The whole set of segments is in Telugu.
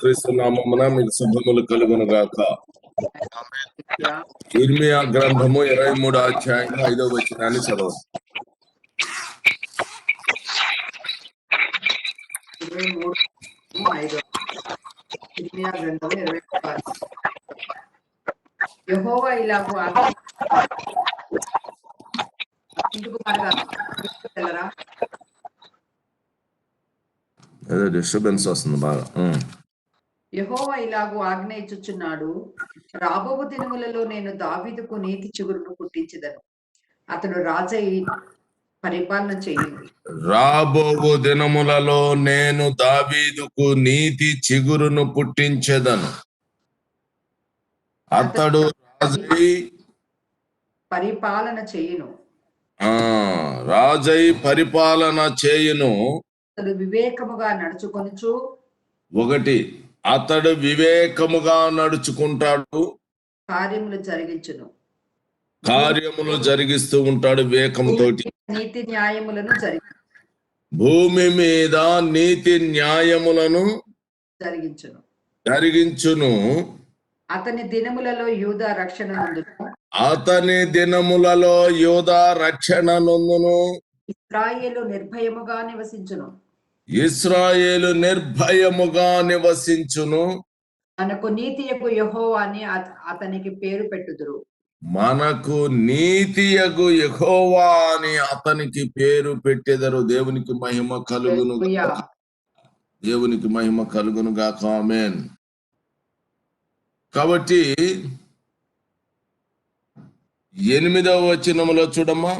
యేసుక్రీస్తు నామమున మీకు శుభములు కలుగును గాక. ఇర్మియా గ్రంథము 23వ అధ్యాయం 5వ వచనాన్ని చదవండి. 23:5 ఇర్మియా గ్రంథము 23 యెహోవా ఇలాగు డిస్టర్బెన్స్ వస్తుంది బాగా. యెహోవా ఇలాగు ఆజ్ఞ ఇచ్చుచున్నాడు, రాబో దినములలో నేను దావీదుకు నీతి చిగురును పుట్టించెదను, అతడు రాజై పరిపాలన చేయును. రాబో దినములలో నేను దావీదుకు నీతి చిగురును పుట్టించెదను, అతడు రాజై పరిపాలన చేయును. రాజై పరిపాలన చేయును. అతడు వివేకముగా నడుచుకొనుచు, ఒకటి, అతడు వివేకముగా నడుచుకుంటాడు, కార్యములు జరిగిస్తూ ఉంటాడు వివేకంతో. నీతి న్యాయములను భూమి మీద నీతి న్యాయములను జరిగించును. అతని దినములలో యూదా రక్షణ నొందును. అతని దినములలో యూదా రక్షణ నొందును. ఇశ్రాయేలు నిర్భయముగా నివసించును. ఇశ్రాయేలు నిర్భయముగా నివసించును. మనకు నీతియగు యెహోవా అని అతనికి పేరు పెట్టుదురు. మనకు నీతియగు యెహోవా అని అతనికి పేరు పెట్టెదరు. దేవునికి మహిమ కలుగును, దేవునికి మహిమ కలుగును గాక. ఆమేన్. కాబట్టి 8వ వచనములో చూడమ్మా,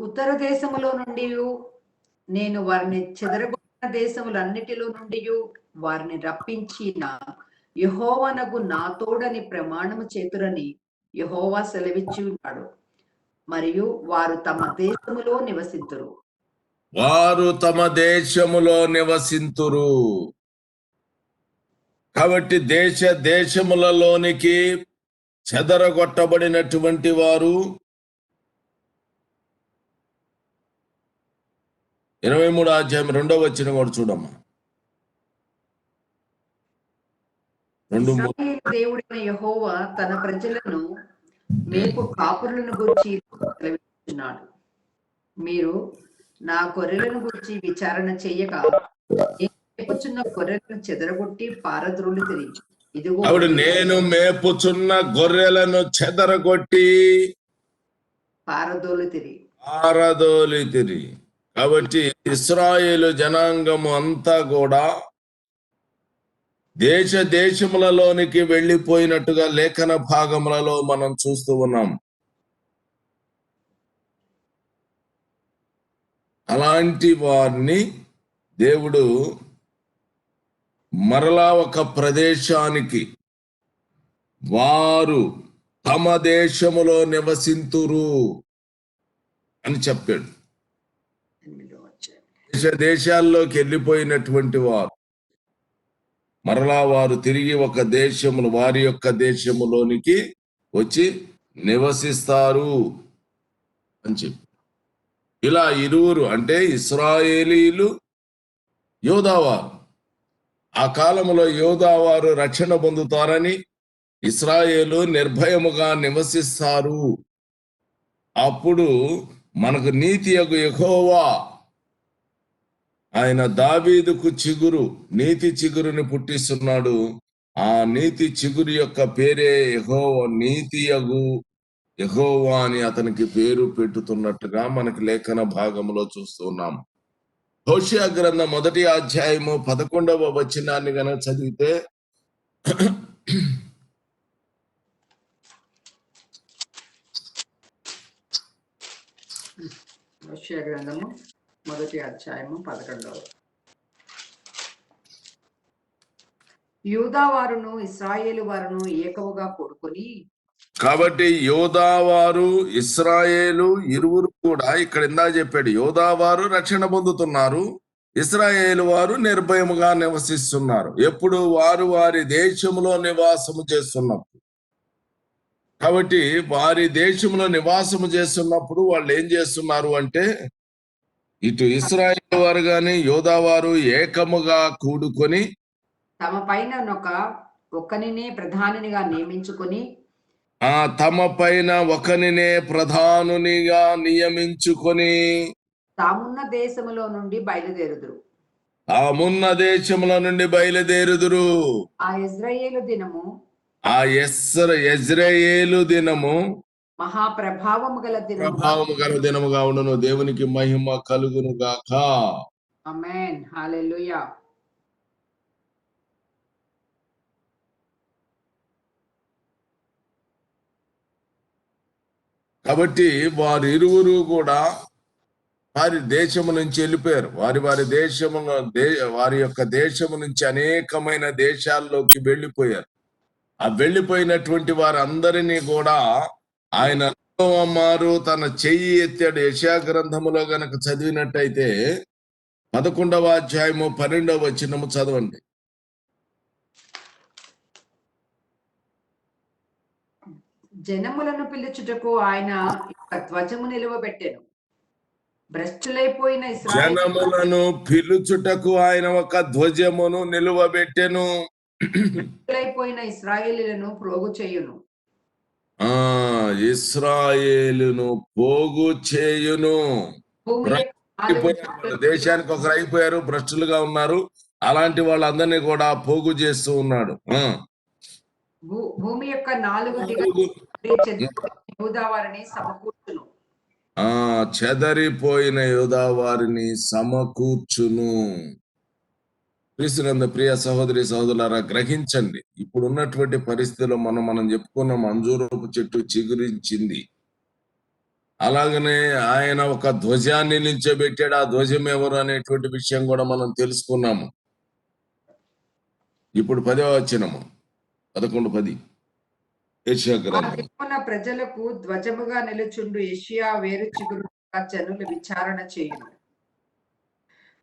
ఉత్తర దేశములో నుండి నేను వారిని చెదరగొట్టిన దేశములన్నిటిలో నుండి వారిని రప్పించిన యెహోవానగు నా తోడని ప్రమాణము చేతురని యెహోవా సెలవిచ్చి ఉన్నాడు. మరియు వారు తమ దేశములో నివసింతురు. వారు తమ దేశములో నివసింతురు. కాబట్టి దేశములలోనికి చెదరగొట్టబడినటువంటి వారు 23వ అధ్యాయం 2వ వచనం కూడా చూడమ్మా. దేవుడైన యెహోవా తన ప్రజలను మేపు కాపురులను గురించి సెలవిస్తున్నాడు. మీరు నా గొర్రెలను గురించి విచారణ చేయక మేపుచున్న గొర్రెలను చెదరగొట్టి పారద్రోలు తిరిగి, ఇదిగో నేను మేపుచున్న గొర్రెలను చెదరగొట్టి పారదోలి తిరిగి. కాబట్టి ఇశ్రాయేలు జనాంగము అంతా కూడా దేశములలోనికి వెళ్ళిపోయినట్టుగా లేఖన భాగములలో మనం చూస్తూ ఉన్నాం. అలాంటి వారిని దేవుడు మరలా ఒక ప్రదేశానికి, వారు తమ దేశములో నివసింతురు అని చెప్పాడు. దేశాల్లోకి వెళ్ళిపోయినటువంటి వారు మరలా వారు తిరిగి ఒక దేశములు, వారి యొక్క దేశములోనికి వచ్చి నివసిస్తారు అని చెప్పి, ఇలా ఇరువురు అంటే ఇశ్రాయేలీలు, యోధావారు. ఆ కాలంలో యోధావారు రక్షణ పొందుతారని, ఇశ్రాయేలు నిర్భయముగా నివసిస్తారు. అప్పుడు మనకు నీతియగు యెహోవా, ఆయన దావీదుకు నీతి చిగురుని పుట్టిస్తున్నాడు. ఆ నీతి చిగురు యొక్క పేరే యెహోవా, నీతియగు యెహోవా అని అతనికి పేరు పెట్టుతున్నట్టుగా మనకి లేఖన భాగంలో చూస్తున్నాం. హోషేయ గ్రంథం 1వ అధ్యాయము 11వ వచనాన్ని గనక చదివితే, హోషేయ గ్రంథము 1వ అధ్యాయము 11వ, యూదా వారును ఇశ్రాయేలు వారును ఏకముగా కూడుకొని. కాబట్టి యోధావారు, ఇశ్రాయేలు ఇరువురు కూడా ఇక్కడ ఇందా చెప్పాడు, యోధావారు రక్షణ పొందుతున్నారు, ఇశ్రాయేలు వారు నిర్భయముగా నివసిస్తున్నారు. ఎప్పుడు? వారు వారి దేశంలో నివాసము చేస్తున్నప్పుడు. కాబట్టి వారి దేశంలో నివాసము చేస్తున్నప్పుడు వాళ్ళు ఏం చేస్తున్నారు అంటే, ఇటు ఇశ్రాయేలు వారు గాని యోధా వారు ఏకముగా కూడుకొని తమ పైన ఒకనినే ప్రధానినిగా నియమించుకొని తమ పైన ఒకనినే ప్రధానునిగా నియమించుకొని తామున్న దేశములో నుండి బయలుదేరుదురు. తామున్న దేశముల నుండి బయలుదేరుదురు. ఆ ఇజ్రాయేలు దినము ఆ యెజ్రెయేలు దినము మహాప్రభావము గల దినము. ప్రభావము గల దినముగా ఉండును. దేవునికి మహిమ కలుగును గాక. ఆమేన్. హల్లెలూయా. కాబట్టి వారు ఇరువురు కూడా వారి దేశము నుంచి వెళ్ళిపోయారు. వారి దేశమును వారి యొక్క దేశము నుంచి అనేకమైన దేశాల్లోకి వెళ్ళిపోయారు. ఆ వెళ్ళిపోయినటువంటి వారందరినీ కూడా ఆయన మారు తన చెయ్యి ఎత్తాడు. యెషయా గ్రంథములో గనక చదివినట్టయితే 11వ అధ్యాయము 12వ వచనము చదవండి. జనములను పిలుచుటకు ఆయన ధ్వజము నిలువబెట్టెను. భ్రష్టులైపోయిన జనములను పిలుచుటకు ఆయన ఒక ధ్వజమును నిలువబెట్టెను. భ్రష్టులైపోయిన ఇశ్రాయేలీయులను ప్రోగు చేయును. ఇశ్రాయేలును పోగు చేయును. దేశానికి ఒకరు అయిపోయారు, భ్రష్టులుగా ఉన్నారు. అలాంటి వాళ్ళందరినీ కూడా పోగు చేస్తూ ఉన్నాడు. భూమి యొక్క 4 యూదా వారిని సమకూర్చును. చెదరిపోయిన యూదా వారిని సమకూర్చును. క్రీస్తునందు ప్రియ సహోదరి సహోదరులారా, గ్రహించండి. ఇప్పుడు ఉన్నటువంటి పరిస్థితిలో మనం చెప్పుకున్నాం, అంజూరపు చెట్టు చిగురించింది. అలాగనే ఆయన ఒక ధ్వజాన్ని నిల్చోబెట్టాడు. ఆ ధ్వజం ఎవరు అనేటువంటి విషయం కూడా మనం తెలుసుకున్నాము. ఇప్పుడు 10వ వచనము 11:10 యెషయా గ్రంథం. ప్రజలకు ధ్వజముగా నిలుచుండు యెషయా వేరు చిగురు జనులు విచారణ చేయును.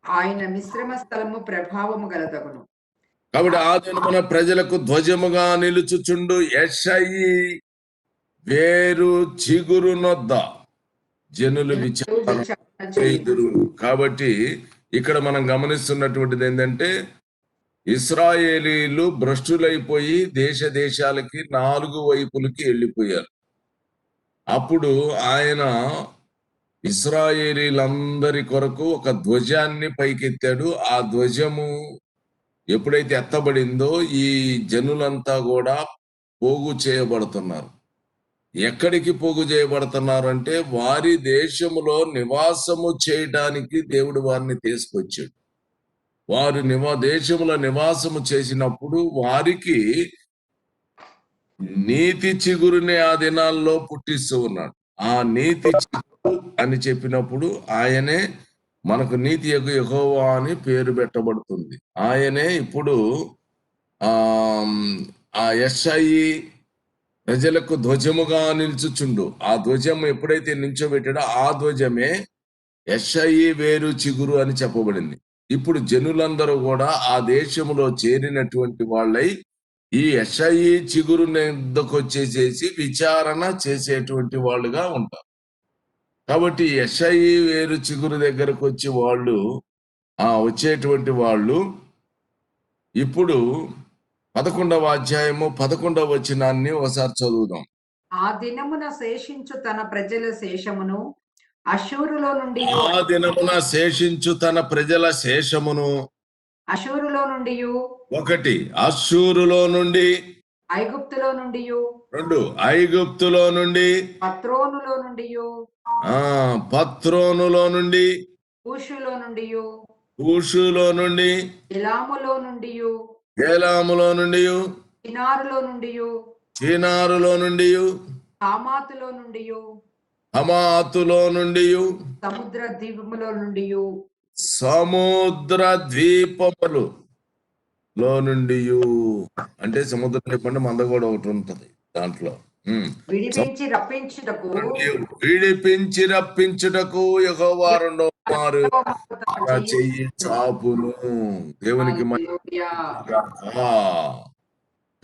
ఆయన మిశ్రమ స్థలము ప్రభావము గలదగును. కాబట్టి ఆ దినమున ప్రజలకు ధ్వజముగా నిలుచుచుండు యెషయి వేరు చిగురు నొద్ద జనులు విచారణ చేయుదురు. కాబట్టి ఇక్కడ మనం గమనిస్తున్నటువంటిది ఏంటంటే, ఇశ్రాయేలీలు భ్రష్టులైపోయి దేశాలకి 4 వైపులకి వెళ్ళిపోయారు. అప్పుడు ఆయన ఇశ్రాయేలీలందరి కొరకు ఒక ధ్వజాన్ని పైకెత్తాడు. ఆ ధ్వజము ఎప్పుడైతే ఎత్తబడిందో ఈ జనులంతా కూడా పోగు చేయబడుతున్నారు. ఎక్కడికి పోగు చేయబడుతున్నారు అంటే, వారి దేశములో నివాసము చేయడానికి దేవుడు వారిని తీసుకొచ్చాడు. వారు దేశములో నివాసము చేసినప్పుడు వారికి నీతి చిగురుని ఆ దినాల్లో పుట్టిస్తూ ఉన్నాడు. ఆ నీతి చిగురు అని చెప్పినప్పుడు ఆయనే మనకు నీతియగు యెహోవా అని పేరు పెట్టబడుతుంది. ఆయనే ఇప్పుడు ఆ యెషయి ప్రజలకు ధ్వజముగా నిల్చుచుండు. ఆ ధ్వజం ఎప్పుడైతే నిల్చోబెట్టాడో ఆ ధ్వజమే యెషయి వేరు చిగురు అని చెప్పబడింది. ఇప్పుడు జనులందరూ కూడా ఆ దేశములో చేరినటువంటి వాళ్ళై ఈ యెషయి చిగురు వద్దకు వచ్చేసేసి విచారణ చేసేటువంటి వాళ్ళుగా ఉంటారు. కాబట్టి యెషయి వేరు చిగురు దగ్గరకు వచ్చి వచ్చేటువంటి వాళ్ళు ఇప్పుడు 11వ అధ్యాయము 11వ వచనాన్ని ఒకసారి చదువుదాం. ఆ దినమున శేషించు తన ప్రజల శేషమును అషూరులో నుండి అషూరులో నుండి 1 అషూరులో నుండి, ఐగుప్తులో నుండి 2 ఐగుప్తులో నుండి, పత్రోనులో నుండి పత్రోనులో నుండి, ఊషులో నుండి, ఏలాములో నుండి, చినారులో నుండి, హమాతులో నుండి, సముద్ర ద్వీపములో నుండి అంటే సముద్ర ద్వీపం మంద కూడా ఒకటి ఉంటది దాంట్లో. విడిపించి రప్పించుటకు యెహోవా రెండవ మారు చెయ్యి చాపును. దేవునికి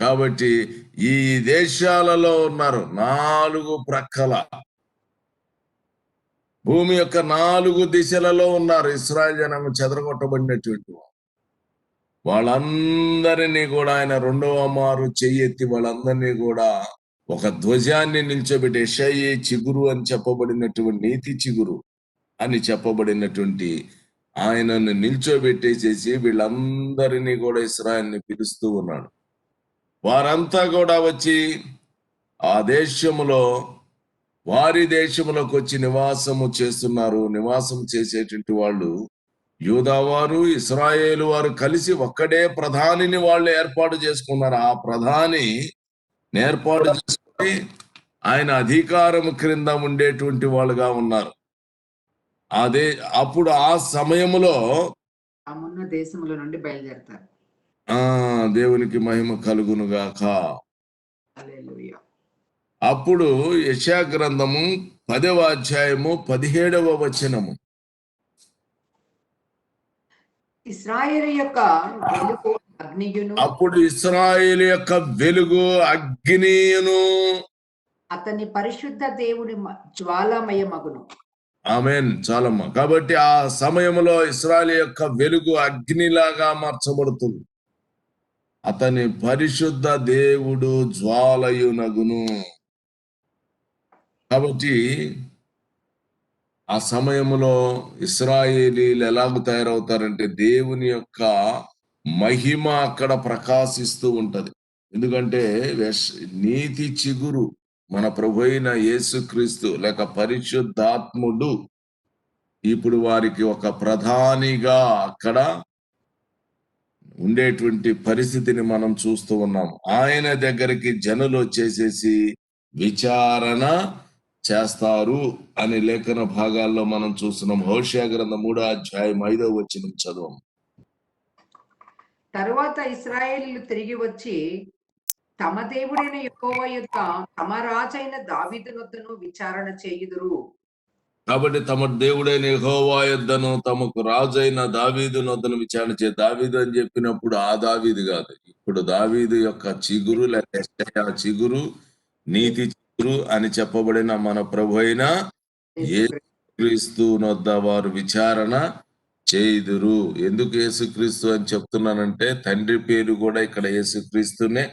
కాబట్టి ఈ దేశాలలో ఉన్నారు 4 ప్రక్కల భూమి యొక్క 4 దిశలలో ఉన్నారు ఇశ్రాయేల్ జనాంగం చెదరగొట్టబడినటువంటి వారు. వాళ్ళందరినీ కూడా ఆయన రెండవ మారు చెయ్యెత్తి వాళ్ళందరినీ కూడా ఒక ధ్వజాన్ని నిల్చోబెట్టి యెషయి చిగురు అని చెప్పబడినటువంటి నీతి చిగురు అని చెప్పబడినటువంటి ఆయనను నిల్చోబెట్టేసేసి వీళ్ళందరినీ కూడా ఇశ్రాయేల్ని పిలుస్తూ ఉన్నాడు. వారంతా కూడా వచ్చి ఆ దేశములో వారి దేశంలోకి వచ్చి నివాసము చేస్తున్నారు. నివాసం చేసేటువంటి వాళ్ళు యూదావారు ఇశ్రాయేలు వారు కలిసి ఒక్కడే ప్రధానిని వాళ్ళు ఏర్పాటు చేసుకున్నారు. ఆ ప్రధాని ఏర్పాటు చేసుకుని ఆయన అధికారం క్రింద ఉండేటువంటి వాళ్ళుగా ఉన్నారు. అదే అప్పుడు ఆ సమయములో తామున్న దేశముల నుండి బయలుదేరతారు. దేవునికి మహిమ కలుగునుగాక. హల్లెలూయా. అప్పుడు యెషయా గ్రంథము 10వ అధ్యాయము 17వ వచనము. ఇశ్రాయేలు యొక్క వెలుగు అగ్నియును అప్పుడు ఇశ్రాయేలు యొక్క వెలుగు అగ్నియును అతని పరిశుద్ధ దేవుని జ్వాలామయమగును. ఆమేన్. చాలమ్మా. కాబట్టి ఆ సమయంలో ఇశ్రాయేలు యొక్క వెలుగు అగ్నిలాగా మార్చబడుతుంది. అతని పరిశుద్ధ దేవుడు జ్వాలయునగును. కాబట్టి ఆ సమయంలో ఇశ్రాయేలీలు ఎలాగ తయారవుతారంటే దేవుని యొక్క మహిమ అక్కడ ప్రకాశిస్తూ ఉంటది. ఎందుకంటే నీతి చిగురు మన ప్రభు అయిన యేసుక్రీస్తు లేక పరిశుద్ధాత్ముడు ఇప్పుడు వారికి ఒక ప్రధానిగా అక్కడ ఉండేటువంటి పరిస్థితిని మనం చూస్తూ ఉన్నాం. ఆయన దగ్గరికి జనులు వచ్చేసేసి విచారణ చేస్తారు అని లేఖన భాగాల్లో మనం చూస్తున్నాం. హోషేయ గ్రంథం 3వ అధ్యాయం 5వ వచనం చదవం. తరువాత ఇశ్రాయేలీయులు తిరిగి వచ్చి తమ దేవుడైన యెహోవా యొక్క తమ రాజైన దావీదు నొద్దను విచారణ చేయుదురు. కాబట్టి తమ దేవుడైన యెహోవా యొద్దను తమకు రాజైన దావీదు నొద్దను విచారణ చే. దావీదు అని చెప్పినప్పుడు ఆ దావీదు కాదు, ఇప్పుడు దావీదు యొక్క చిగురు లేక యెషయా చిగురు, నీతి చిగురు అని చెప్పబడిన మన ప్రభు అయిన యేసుక్రీస్తు నొద్ద వారు విచారణ చేయుదురు. ఎందుకు యేసుక్రీస్తు అని చెప్తున్నానంటే తండ్రి పేరు కూడా ఇక్కడ యేసుక్రీస్తునే,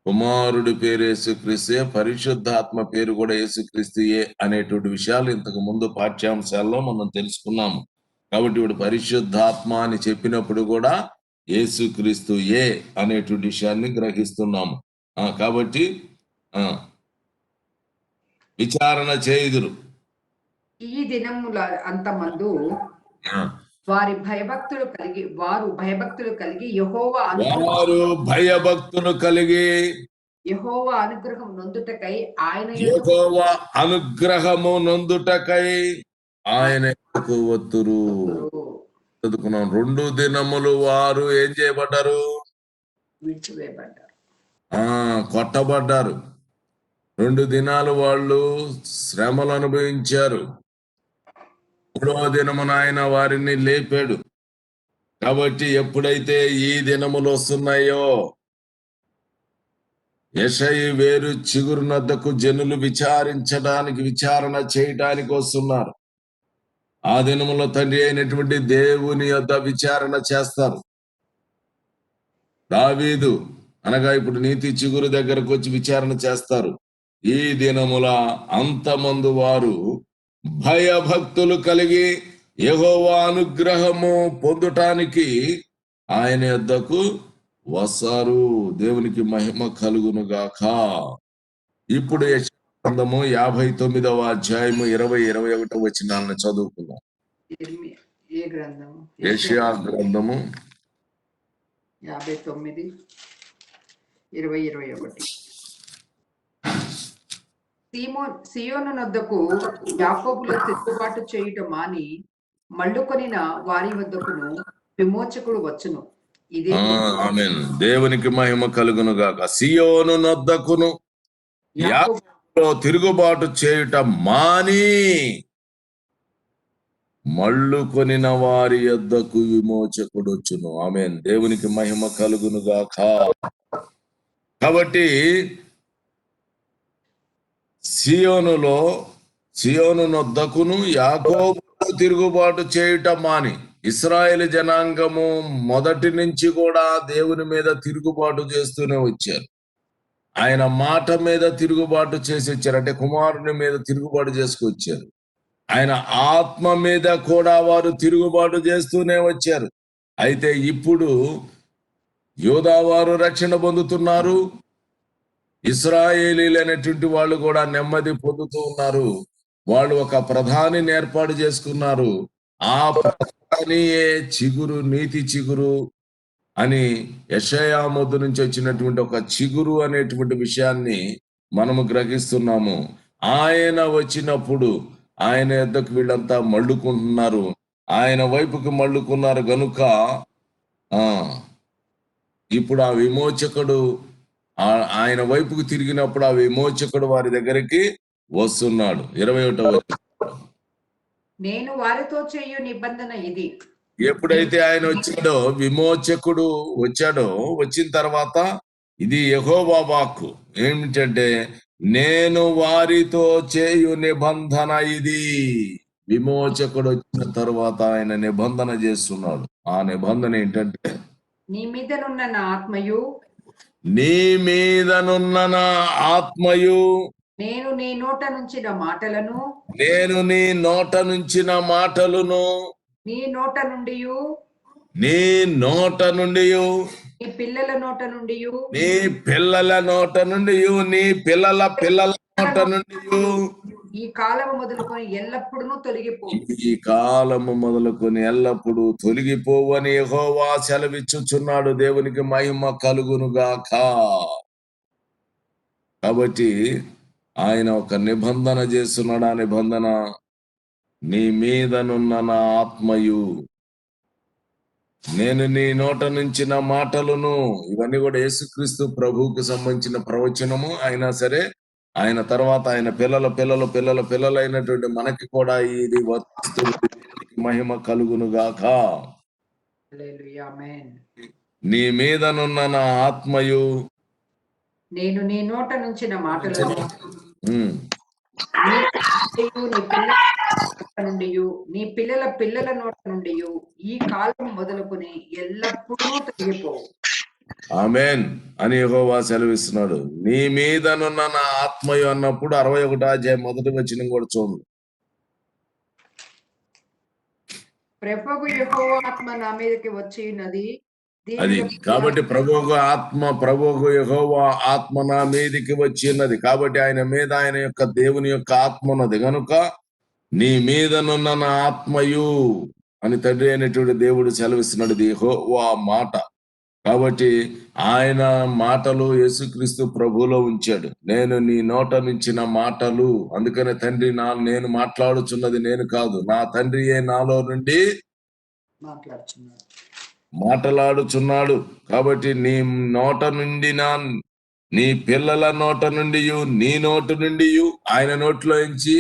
కుమారుడి పేరు యేసుక్రీస్తే, పరిశుద్ధాత్మ పేరు కూడా యేసుక్రీస్తుయే అనేటువంటి విషయాలు ఇంతకు ముందు పాఠ్యాంశాల్లో మనం తెలుసుకున్నాము. కాబట్టి ఇప్పుడు పరిశుద్ధాత్మ అని చెప్పినప్పుడు కూడా యేసుక్రీస్తు ఏ అనేటువంటి విషయాన్ని గ్రహిస్తున్నాము. కాబట్టి విచారణ చేయుదురు. ఈ దినముల అంతమందు వారు భయభక్తులు కలిగి యెహోవా అనుగ్రహం నొందుటకై ఆయన వత్తురు. చదువుకున్నాం. 2 దినములు వారు ఏం చేయబడ్డారు? విడిచివేయబడ్డారు, కొట్టబడ్డారు. 2 దినాలు వాళ్ళు శ్రమలు అనుభవించారు. 3వ దినమున ఆయన వారిని లేపాడు. కాబట్టి ఎప్పుడైతే ఈ దినములు వస్తున్నాయో యెషయి వేరు చిగురు నద్దకు జనులు విచారణ చేయడానికి వస్తున్నారు. ఆ దినములో తండ్రి అయినటువంటి దేవుని యొద్ద విచారణ చేస్తారు. దావీదు అనగా ఇప్పుడు నీతి చిగురు దగ్గరకు వచ్చి విచారణ చేస్తారు. ఈ దినముల అంతమందు వారు భయభక్తులు కలిగి యెహోవా అనుగ్రహము పొందుటానికి ఆయన యొద్దకు వస్తారు. దేవునికి మహిమ కలుగును గాక. ఇప్పుడు యెషయా గ్రంథము 59వ అధ్యాయము 20-21 వచనాలను చదువుకుందాం. ఏ గ్రంథము? యెషయా గ్రంథము 59 20-21. సియోను నొద్దకు యాకోబులో తిరుగుబాటు చేయుట మాని మళ్ళుకొనిన వారి వద్దకును విమోచకుడు వచ్చును. ఇదే ఆమేన్. దేవునికి మహిమ కలుగును గాక. సియోను నొద్దకును యాకోబులో తిరుగుబాటు చేయుట మాని మళ్ళుకొనిన వారి యొద్దకు విమోచకుడు వచ్చును. ఆమేన్. దేవునికి మహిమ కలుగును గాక. కాబట్టి సియోనులో సియోను నొద్దకును యాకోబుకు తిరుగుబాటు చేయటం మాని. ఇశ్రాయేలు జనాంగము మొదటి నుంచి కూడా దేవుని మీద తిరుగుబాటు చేస్తూనే వచ్చారు. ఆయన మాట మీద తిరుగుబాటు చేసి వచ్చారు, అంటే కుమారుని మీద తిరుగుబాటు చేసుకొచ్చారు. ఆయన ఆత్మ మీద కూడా వారు తిరుగుబాటు చేస్తూనే వచ్చారు. అయితే ఇప్పుడు యోధావారు రక్షణ పొందుతున్నారు, ఇశ్రాయేలీలు అనేటువంటి వాళ్ళు కూడా నెమ్మది పొందుతూ ఉన్నారు. వాళ్ళు ఒక ప్రధానిని ఏర్పాటు చేసుకున్నారు. ఆ ప్రధానియే చిగురు, నీతి చిగురు అని యెషయా మొద్దు నుంచి వచ్చినటువంటి ఒక చిగురు అనేటువంటి విషయాన్ని మనము గ్రహిస్తున్నాము. ఆయన వచ్చినప్పుడు ఆయన యొద్దకు వీళ్ళంతా మళ్ళుకుంటున్నారు. ఆయన వైపుకి మళ్ళుకున్నారు గనుక ఆ ఇప్పుడు ఆ విమోచకుడు ఆయన వైపుకు తిరిగినప్పుడు ఆ విమోచకుడు వారి దగ్గరికి వస్తున్నాడు. 21వ నేను వారితో చేయు నిబంధన ఇది. ఎప్పుడైతే ఆయన వచ్చాడో, విమోచకుడు వచ్చాడో, వచ్చిన తర్వాత ఇది యెహోవా వాక్కు ఏమిటంటే, నేను వారితో చేయు నిబంధన ఇది. విమోచకుడు వచ్చిన తర్వాత ఆయన నిబంధన చేస్తున్నాడు. ఆ నిబంధన ఏంటంటే, నీ మీదనున్న నా ఆత్మయు, నీ మీదనున్న నా ఆత్మయు, నేను నీ నోట నుంచిన మాటలను, నేను నీ నోట నుంచిన మాటలను, నీ నోట నుండి, నీ నోట నుండి, నీ పిల్లల నోట నుండి, నీ పిల్లల నోట నుండి, నీ పిల్లల పిల్లల నోట నుండి, ఈ కాలము మొదలుకొని ఎల్లప్పుడూ తొలగిపో. ఈ కాలము మొదలుకొని ఎల్లప్పుడూ తొలగిపోవని యెహోవా సెలవిచ్చుచున్నాడు. దేవునికి మహిమ కలుగును గాక. కాబట్టి ఆయన ఒక నిబంధన చేస్తున్నాడు. ఆ నిబంధన, నీ మీదనున్న నా ఆత్మయు, నేను నీ నోట నుంచిన మాటలను. ఇవన్నీ కూడా యేసుక్రీస్తు ప్రభువుకు సంబంధించిన ప్రవచనము. అయినా సరే ఆయన తర్వాత ఆయన పిల్లలైనటువంటి మనకి కూడా ఇది వర్తిస్తుంది. మహిమ కలుగును గాక. హల్లెలూయా, ఆమేన్. నీ మీదనున్న నా ఆత్మయు, నేను నీ నోట నుంచిన మాటలను, ఉమ్, నీ పిల్లల నుండి, నీ పిల్లల పిల్లల నోట నుండి ఈ కాలం మొదలుకొని ఎల్లప్పుడూ తొలగిపోవు. ఆమేన్ అని యెహోవా సెలవిస్తున్నాడు. నీ మీదనున్న నా ఆత్మయు అన్నప్పుడు 61వ అధ్యాయం మొదటి వచనం కూడా చూడండి. ప్రభువు యెహోవా ఆత్మ నా మీదకి వచ్చి ఉన్నది. అది కాబట్టి ప్రభువు యెహోవా ఆత్మ నా మీదికి వచ్చి ఉన్నది. కాబట్టి ఆయన మీద ఆయన యొక్క దేవుని యొక్క ఆత్మ ఉన్నది గనుక, నీ మీదనున్న నా ఆత్మయు అని తండ్రి అయినటువంటి దేవుడు సెలవిస్తున్నాడు. ఇది యెహోవా మాట. కాబట్టి ఆయన మాటలు యేసుక్రీస్తు ప్రభువులో ఉంచాడు. నేను నీ నోట నుంచిన మాటలు, అందుకనే తండ్రి నేను మాట్లాడుచున్నది నేను కాదు, నా తండ్రియే నాలో నుండి మాట్లాడుచున్నాడు. కాబట్టి నీ నోట నుండి నీ పిల్లల నోట నుండి, నీ నోటి నుండి, ఆయన నోట్లో నుంచి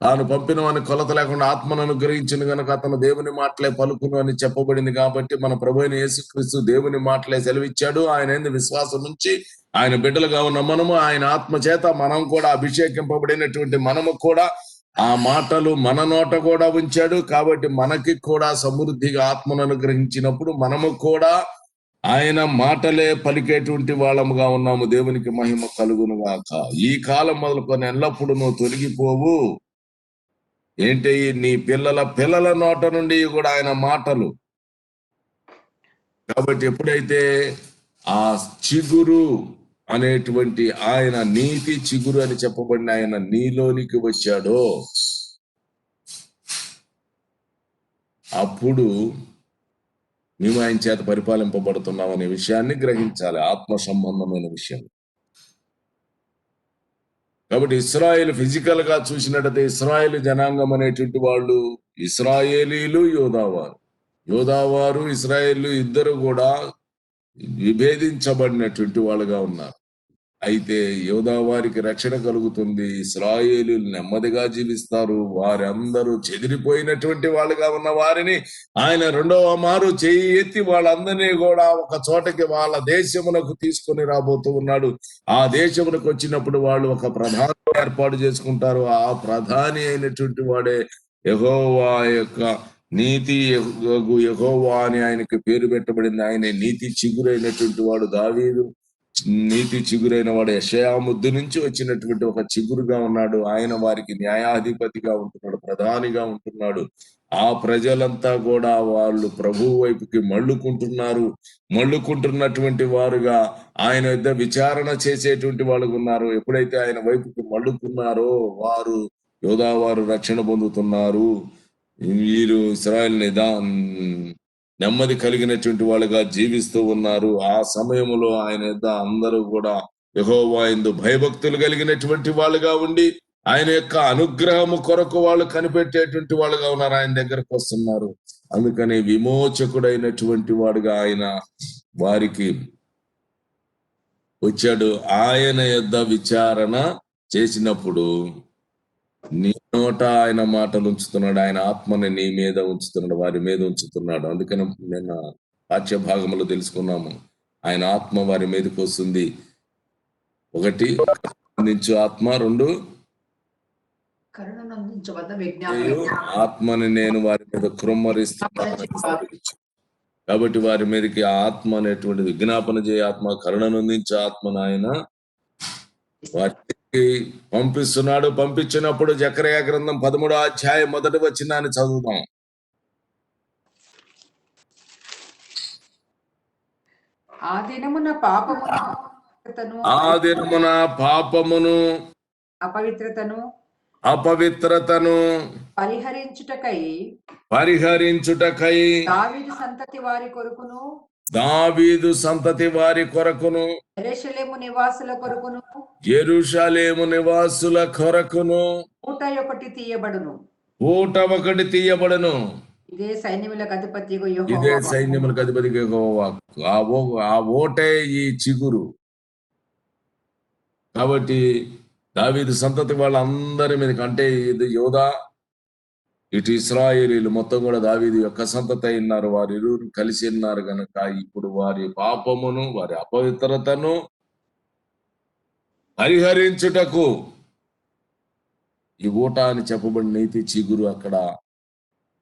తాను పంపిన వాని కొలత లేకుండా ఆత్మను అనుగ్రహించిన గనుక అతను దేవుని మాటలే పలుకును అని చెప్పబడింది. కాబట్టి మన ప్రభువైన యేసుక్రీస్తు దేవుని మాటలే సెలవిచ్చాడు. ఆయన యందు విశ్వాసం ఉంచి ఆయన బిడ్డలుగా ఉన్న మనము, ఆయన ఆత్మ చేత మనం కూడా అభిషేకింపబడినటువంటి మనము కూడా ఆ మాటలు మన నోట కూడా ఉంచాడు. కాబట్టి మనకి కూడా సమృద్ధిగా ఆత్మను అనుగ్రహించినప్పుడు మనము కూడా ఆయన మాటలే పలికేటువంటి వాళ్ళముగా ఉన్నాము. దేవునికి మహిమ కలుగును గాక. ఈ కాలం మొదలుకొని ఎల్లప్పుడూ నువ్వు తొలగిపోవు. ఏంటి, నీ పిల్లల నోట నుండి కూడా ఆయన మాటలు. కాబట్టి ఎప్పుడైతే ఆ చిగురు అనేటువంటి ఆయన, నీతి చిగురు అని చెప్పబడిన ఆయన నీలోనికి వచ్చాడో, అప్పుడు మేము ఆయన చేత పరిపాలింపబడుతున్నాం అనే విషయాన్ని గ్రహించాలి. ఆత్మ సంబంధమైన విషయం. కాబట్టి ఇశ్రాయేలు ఫిజికల్ గా చూసినట్టయితే ఇశ్రాయేలు జనాంగం అనేటువంటి వాళ్ళు ఇశ్రాయేలీలు, యోధావారు ఇశ్రాయేలు ఇద్దరు కూడా విభేదించబడినటువంటి వాళ్ళుగా ఉన్నారు. అయితే యోధా వారికి రక్షణ కలుగుతుంది. ఇశ్రాయేలీయులు నెమ్మదిగా జీవిస్తారు. వారందరూ చెదిరిపోయినటువంటి వాళ్ళుగా ఉన్న వారిని ఆయన రెండవ మారు చెయ్యి ఎత్తి వాళ్ళందరినీ కూడా ఒక చోటకి వాళ్ళ దేశమునకు తీసుకొని రాబోతూ ఉన్నాడు. ఆ దేశమునకు వచ్చినప్పుడు వాళ్ళు ఒక ప్రధాని ఏర్పాటు చేసుకుంటారు. ఆ ప్రధాని అయినటువంటి వాడే యెహోవా యొక్క నీతి యెహోవా అని ఆయనకి పేరు పెట్టబడింది. ఆయన నీతి చిగురైనటువంటి వాడు దావీదు. నీతి చిగురైన వాడు యెషయా ముద్దు నుంచి వచ్చినటువంటి ఒక చిగురుగా ఉన్నాడు. ఆయన వారికి న్యాయాధిపతిగా ఉంటున్నాడు, ప్రధానిగా ఉంటున్నాడు. ఆ ప్రజలంతా కూడా వాళ్ళు ప్రభువు వైపుకి మళ్ళుకుంటున్నటువంటి వారుగా ఆయన యొద్ద విచారణ చేసేటువంటి వాళ్ళు ఉన్నారు. ఎప్పుడైతే ఆయన వైపుకి మళ్ళుకున్నారో వారు యోధా వారు రక్షణ పొందుతున్నారు. వీరు ఇశ్రాయేల్ నెమ్మది కలిగినటువంటి వాళ్ళుగా జీవిస్తూ ఉన్నారు. ఆ సమయంలో ఆయన యొద్ద అందరూ కూడా యెహోవా యందు భయభక్తులు కలిగినటువంటి వాళ్ళుగా ఉండి ఆయన యొక్క అనుగ్రహము కొరకు వాళ్ళు కనిపెట్టేటువంటి వాళ్ళుగా ఉన్నారు. ఆయన దగ్గరకు వస్తున్నారు. అందుకని విమోచకుడైనటువంటి వాడుగా ఆయన వారికి వచ్చాడు. ఆయన యొద్ద విచారణ చేసినప్పుడు నీ నోట ఆయన మాటలు ఉంచుతున్నాడు. ఆయన ఆత్మని నీ మీద ఉంచుతున్నాడు, వారి మీద ఉంచుతున్నాడు. అందుకని నిన్న పాఠ్య భాగంలో తెలుసుకున్నాము. ఆయన ఆత్మ వారి మీదకి వస్తుంది. ఒకటి అందించు ఆత్మ, రెండు ఆత్మని నేను వారి మీద కృమ్మరిస్తున్నాను. కాబట్టి వారి మీదకి ఆ ఆత్మ అనేటువంటిది విజ్ఞాపన చేయ ఆత్మ, కరుణనందించే ఆత్మను ఆయన వారికి పంపిస్తున్నాడు. పంపించినప్పుడు జకర్యా గ్రంథం 13వ అధ్యాయం 1వ వచనాన్ని చదువుదాం. ఆ దినమున పాపమును అపవిత్రతను పరిహరించుటకై దావీదు సంతతి వారి కొరకును యెరూషలేము నివాసుల కొరకును ఊట ఒకటి తీయబడును. ఇదే సైన్యములకు అధిపతి యెహోవా. ఆ ఓటే ఈ చిగురు. కాబట్టి దావీదు సంతతి వాళ్ళందరి మీదకి, అంటే ఇది యోధా ఇటు ఇశ్రాయేలీలు మొత్తం కూడా దావీదు యొక్క సంతతి ఉన్నారు. వారి ఇరువురు కలిసి ఉన్నారు గనక ఇప్పుడు వారి పాపమును వారి అపవిత్రతను పరిహరించుటకు ఈ ఊట అని చెప్పబడిన నీతి చిగురు అక్కడ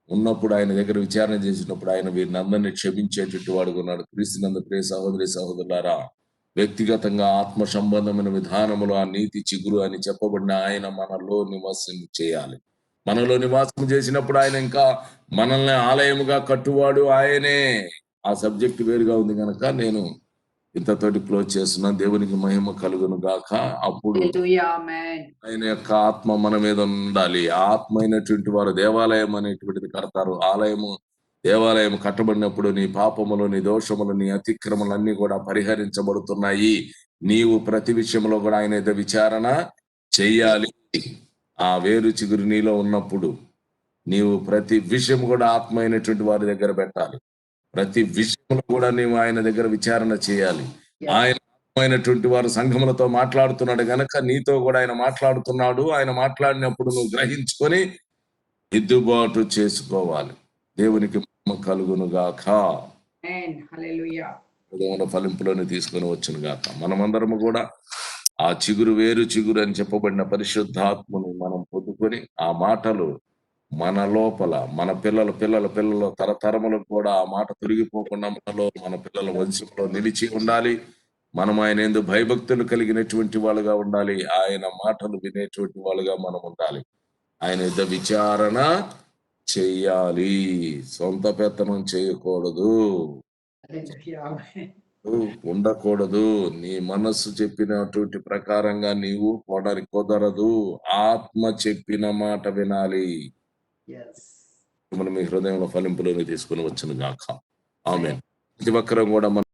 ఉన్నప్పుడు ఆయన దగ్గర విచారణ చేసినప్పుడు ఆయన వీరిని అందరినీ క్షమించేటట్టు వాడుకున్నాడు. క్రీస్తునందు ప్రియ సహోదరి సహోదరులారా, వ్యక్తిగతంగా ఆత్మ సంబంధమైన విధానములు ఆ నీతి చిగురు అని చెప్పబడిన ఆయన మనలో నివాసం చేయాలి. మనలో నివాసం చేసినప్పుడు ఆయన ఇంకా మనల్ని ఆలయముగా కట్టువాడు ఆయనే. ఆ సబ్జెక్ట్ వేరుగా ఉంది కనుక నేను ఇంతతోటి క్లోజ్ చేస్తున్నాను. దేవునికి మహిమ కలుగును గాక. అప్పుడు ఆయన యొక్క ఆత్మ మన మీద ఉండాలి. ఆ ఆత్మ అయినటువంటి వారు దేవాలయం అనేటువంటిది కడతారు. దేవాలయం కట్టబడినప్పుడు నీ పాపములు, నీ దోషములు, నీ అతిక్రమలు అన్ని కూడా పరిహరించబడుతున్నాయి. నీవు ప్రతి విషయంలో కూడా ఆయన యొక్క విచారణ చెయ్యాలి. ఆ వేరు చిగురు నీలో ఉన్నప్పుడు నీవు ప్రతి విషయం కూడా ఆత్మ అయినటువంటి వారి దగ్గర పెట్టాలి. ప్రతి విషయంలో కూడా నీవు ఆయన దగ్గర విచారణ చేయాలి. ఆయన ఆత్మైనటువంటి వారు సంఘములతో మాట్లాడుతున్నాడు గనక నీతో కూడా ఆయన మాట్లాడుతున్నాడు. ఆయన మాట్లాడినప్పుడు నువ్వు గ్రహించుకొని దిద్దుబాటు చేసుకోవాలి. దేవునికి మహిమ కలుగును గాక. ఫలింపులోని తీసుకొని వచ్చును గాక. మనమందరము కూడా ఆ చిగురు వేరు చిగురు అని చెప్పబడిన పరిశుద్ధాత్మను మనం పొందుకొని ఆ మాటలు మన లోపల మన పిల్లల తరతరములకు కూడా ఆ మాట తొలగిపోకుండా మనలో, మన పిల్లల వంశంలో నిలిచి ఉండాలి. మనం ఆయన యందు భయభక్తులు కలిగినటువంటి వాళ్ళుగా ఉండాలి. ఆయన మాటలు వినేటువంటి వాళ్ళుగా మనం ఉండాలి. ఆయన యుద్ధ విచారణ చెయ్యాలి. సొంత పెత్తనం చేయకూడదు, ఉండకూడదు. నీ మనస్సు చెప్పినటువంటి ప్రకారంగా నీవు పోవడానికి కుదరదు. ఆత్మ చెప్పిన మాట వినాలి. మనం మీ హృదయంలో ఫలింపులోని తీసుకుని వచ్చును గాక. ఆమేన్. ప్రతి ఒక్కరం కూడా